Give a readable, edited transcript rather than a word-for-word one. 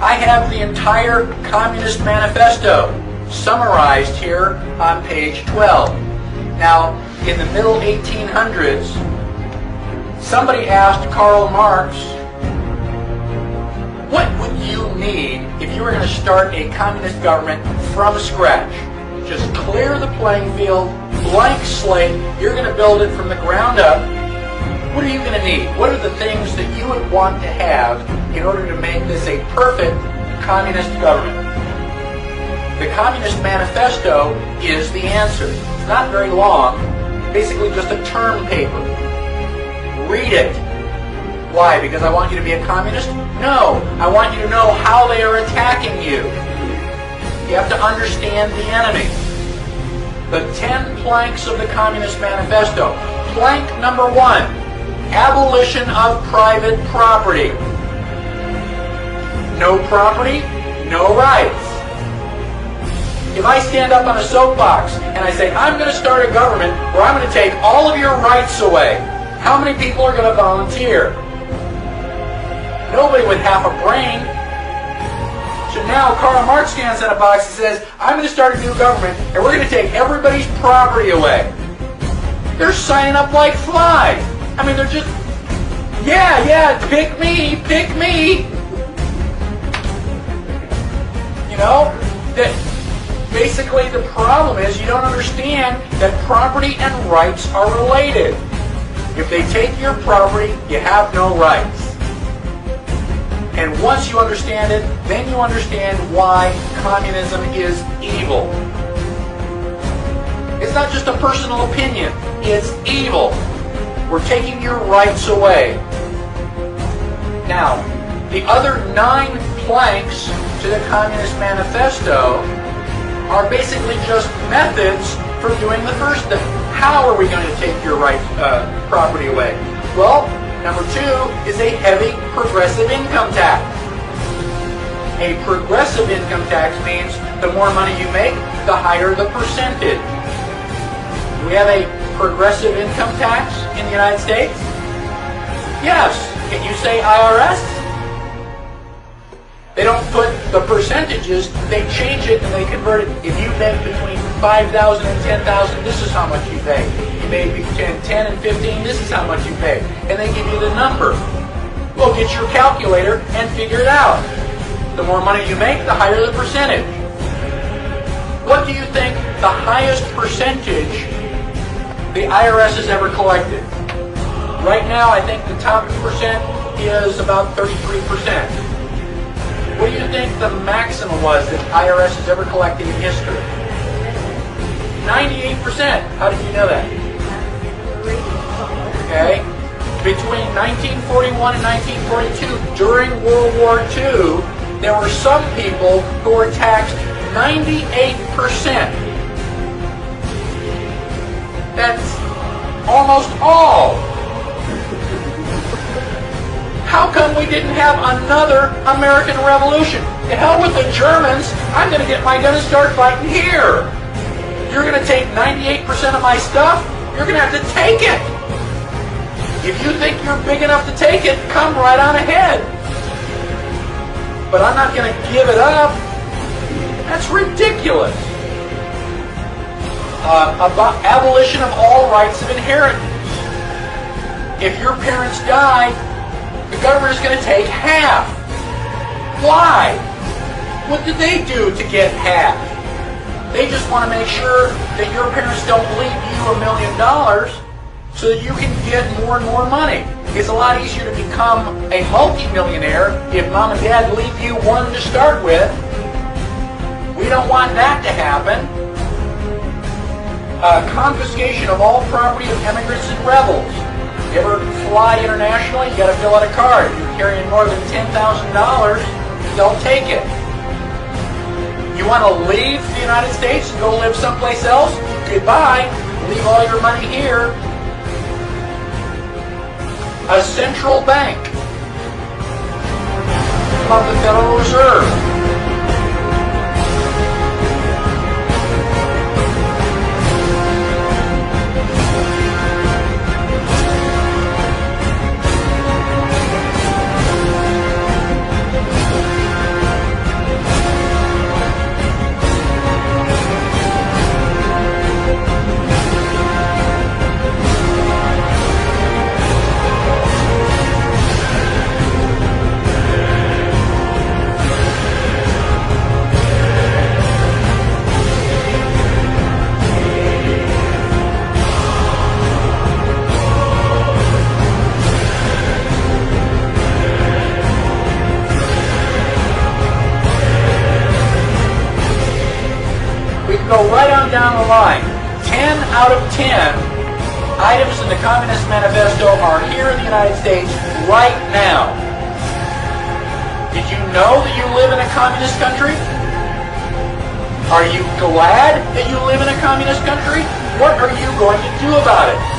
I have the entire Communist Manifesto summarized here on page 12. Now, in the middle 1800s, somebody asked Karl Marx, what would you need if you were going to start a communist government from scratch? Just clear the playing field, blank slate, you're going to build it from the ground up. What are you going to need? What are the things that you would want to have in order to make this a perfect communist government? The Communist Manifesto is the answer. It's not very long, basically just a term paper. Read it. Why? Because I want you to be a communist? No. I want you to know how they are attacking you. You have to understand the enemy. The 10 planks of the Communist Manifesto. Plank number 1, abolition of private property. No property, no rights. If I stand up on a soapbox and I say, I'm going to start a government where I'm going to take all of your rights away, how many people are going to volunteer? Nobody with half a brain. So now Karl Marx stands on a box and says, I'm going to start a new government and we're going to take everybody's property away. They're signing up like flies. I mean, they're just, yeah, pick me, pick me. You know, that basically the problem is you don't understand that property and rights are related. If they take your property, you have no rights. And once you understand it, then you understand why communism is evil. It's not just a personal opinion. It's evil. We're taking your rights away. Now, the other 9 planks to the Communist Manifesto are basically just methods for doing the first thing. How are we going to take your property away? Well, number 2 is a heavy progressive income tax. A progressive income tax means the more money you make, the higher the percentage. Do we have a progressive income tax in the United States? Yes. Can you say IRS? They don't put the percentages, they change it and they convert it. If you make between 5,000 and 10,000, this is how much you pay. You make between 10 and 15, this is how much you pay. And they give you the number. Well, get your calculator and figure it out. The more money you make, the higher the percentage. What do you think the highest percentage the IRS has ever collected? Right now, I think the top percent is about 33%. What do you think the maximum was that IRS has ever collected in history? 98%. How did you know that? Okay. Between 1941 and 1942, during World War II, there were some people who were taxed 98%. That's almost all. How come we didn't have another American Revolution? To hell with the Germans, I'm going to get my gun and start fighting here. You're going to take 98% of my stuff? You're going to have to take it. If you think you're big enough to take it, come right on ahead. But I'm not going to give it up. That's ridiculous. About abolition of all rights of inheritance. If your parents die, the government is going to take half. Why? What did they do to get half? They just want to make sure that your parents don't leave you $1 million so that you can get more and more money. It's a lot easier to become a multi-millionaire if mom and dad leave you one to start with. We don't want that to happen. Confiscation of all property of immigrants and rebels. You ever fly internationally? You got to fill out a card. If you're carrying more than $10,000, they'll take it. You want to leave the United States and go live someplace else? Goodbye. Leave all your money here. A central bank of the Federal Reserve. bottom line, 10 out of 10 items in the Communist Manifesto are here in the United States right now. Did you know that you live in a communist country? Are you glad that you live in a communist country? What are you going to do about it?